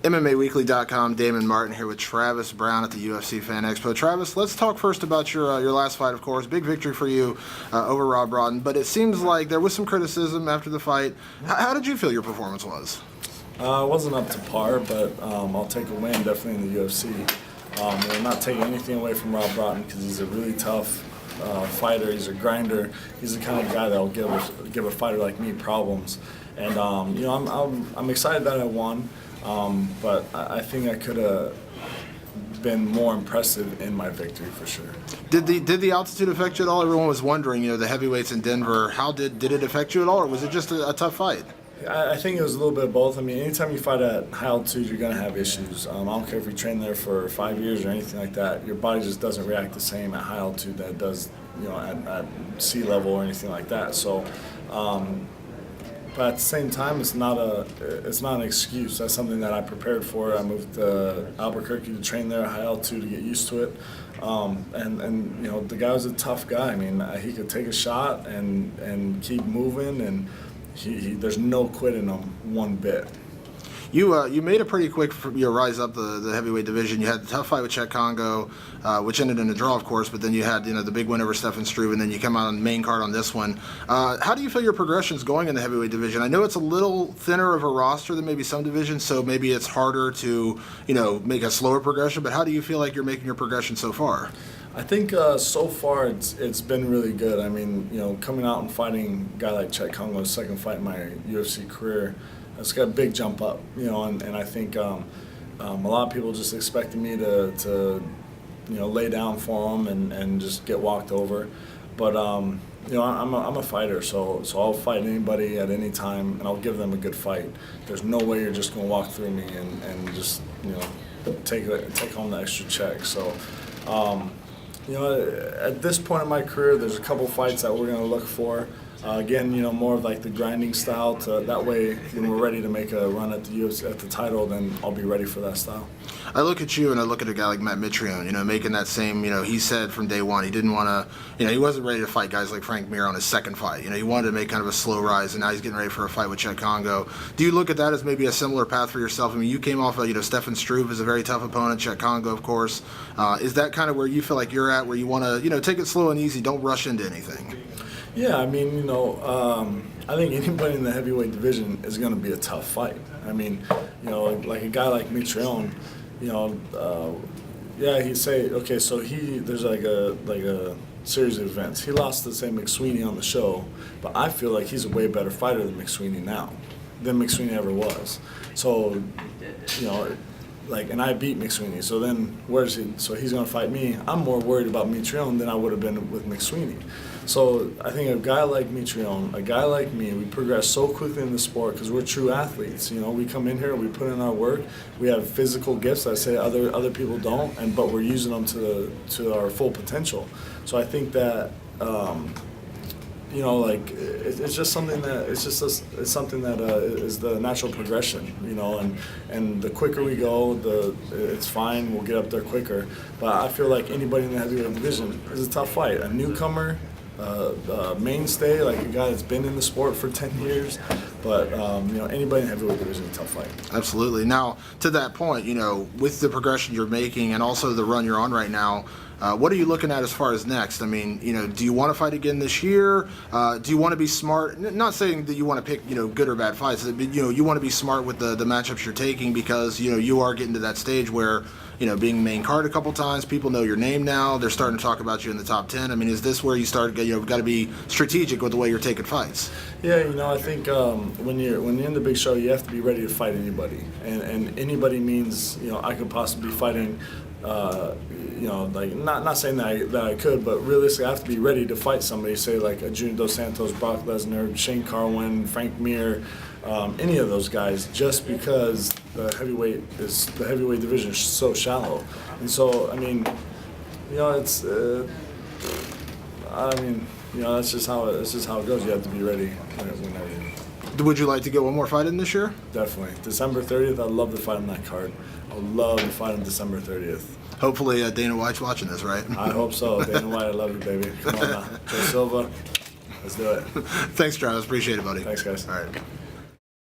MMAWeekly.com, Damon Martin here with Travis Browne at the UFC Fan Expo. Travis, let's talk first about your last fight, of course. Big victory for you over Rob Broughton, but it seems like there was some criticism after the fight. How did you feel your performance was? It wasn't up to par, but I'll take a win definitely in the UFC. I'm not taking anything away from Rob Broughton because he's a really tough fighter. He's a grinder. He's the kind of guy that will give a fighter like me problems. And I'm excited that I won. But I think I could have been more impressive in my victory for sure. Did the altitude affect you at all? Everyone was wondering, the heavyweights in Denver, how did it affect you at all, or was it just a tough fight? I think it was a little bit of both. I mean, anytime you fight at high altitude, you're going to have issues. I don't care if you train there for 5 years or anything like that. Your body just doesn't react the same at high altitude that it does, at sea level or anything like that. So. But at the same time, it's not an excuse. That's something that I prepared for. I moved to Albuquerque to train there at high altitude to get used to it. And the guy was a tough guy. I mean, he could take a shot and keep moving, and there's no quit in him one bit. You made a pretty quick rise up the heavyweight division. You had the tough fight with Chet Congo, which ended in a draw, of course, but then you had the big win over Stefan Struve, and then you come out on the main card on this one. How do you feel your progression's going in the heavyweight division? I know it's a little thinner of a roster than maybe some divisions, so maybe it's harder to make a slower progression, but how do you feel like you're making your progression so far? I think so far it's been really good. I mean, coming out and fighting a guy like Chet Congo, his second fight in my UFC career, it's got a big jump up, and I think a lot of people just expected me to lay down for them and just get walked over. But I'm a fighter, so I'll fight anybody at any time, and I'll give them a good fight. There's no way you're just gonna walk through me and just take home the extra check. So. At this point in my career, there's a couple fights that we're going to look for. Again, more of like the grinding style. That way, when we're ready to make a run at the UFC, at the title, then I'll be ready for that style. I look at you and I look at a guy like Matt Mitrione, making that same, he said from day one he didn't want to, he wasn't ready to fight guys like Frank Mir on his second fight. He wanted to make kind of a slow rise, and now he's getting ready for a fight with Chet Congo. Do you look at that as maybe a similar path for yourself? I mean, you came off of, Stefan Struve is a very tough opponent, Chet Congo, of course. Is that kind of where you feel like you're at, where you want to, take it slow and easy, don't rush into anything? Yeah, I mean, I think anybody in the heavyweight division is going to be a tough fight. I mean, like a guy like Mitrione, he'd say, okay, so there's like a series of events. He lost to, say, McSweeney on the show, but I feel like he's a way better fighter than McSweeney now, than McSweeney ever was. So, and I beat McSweeney, so then where's he? So he's going to fight me. I'm more worried about Mitrione than I would have been with McSweeney. So I think a guy like Mitrione, a guy like me, we progress so quickly in the sport because we're true athletes. We come in here, we put in our work, we have physical gifts that say other people don't, but we're using them to our full potential. So I think that. It's just something that it's something that is the natural progression, and the quicker we go, it's fine. We'll get up there quicker. But I feel like anybody in the heavyweight division is a tough fight. A newcomer, mainstay, like a guy that's been in the sport for 10 years. But anybody in the heavyweight division is a tough fight. Absolutely. Now, to that point, with the progression you're making and also the run you're on right now. What are you looking at as far as next? I mean, do you want to fight again this year? Do you want to be smart? Not saying that you want to pick, good or bad fights. But, you want to be smart with the matchups you're taking because, you are getting to that stage where, being main card a couple times, people know your name now. They're starting to talk about you in the top 10. I mean, is this where you start, got to be strategic with the way you're taking fights? Yeah, I think when you're in the big show, you have to be ready to fight anybody. And anybody means, I could possibly be fighting not saying that I could, but realistically I have to be ready to fight somebody, say like a Junior Dos Santos, Brock Lesnar, Shane Carwin, Frank Mir, any of those guys, just because the heavyweight division is so shallow. And so, I mean, it's that's just how it goes. You have to be ready whenever. Would you like to get one more fight in this year? Definitely. December 30th, I'd love to fight on that card. I would love to fight on December 30th. Hopefully Dana White's watching this, right? I hope so. Dana White, I love you, baby. Come on now. Joe Silva, let's do it. Thanks, Travis. Appreciate it, buddy. Thanks, guys. All right.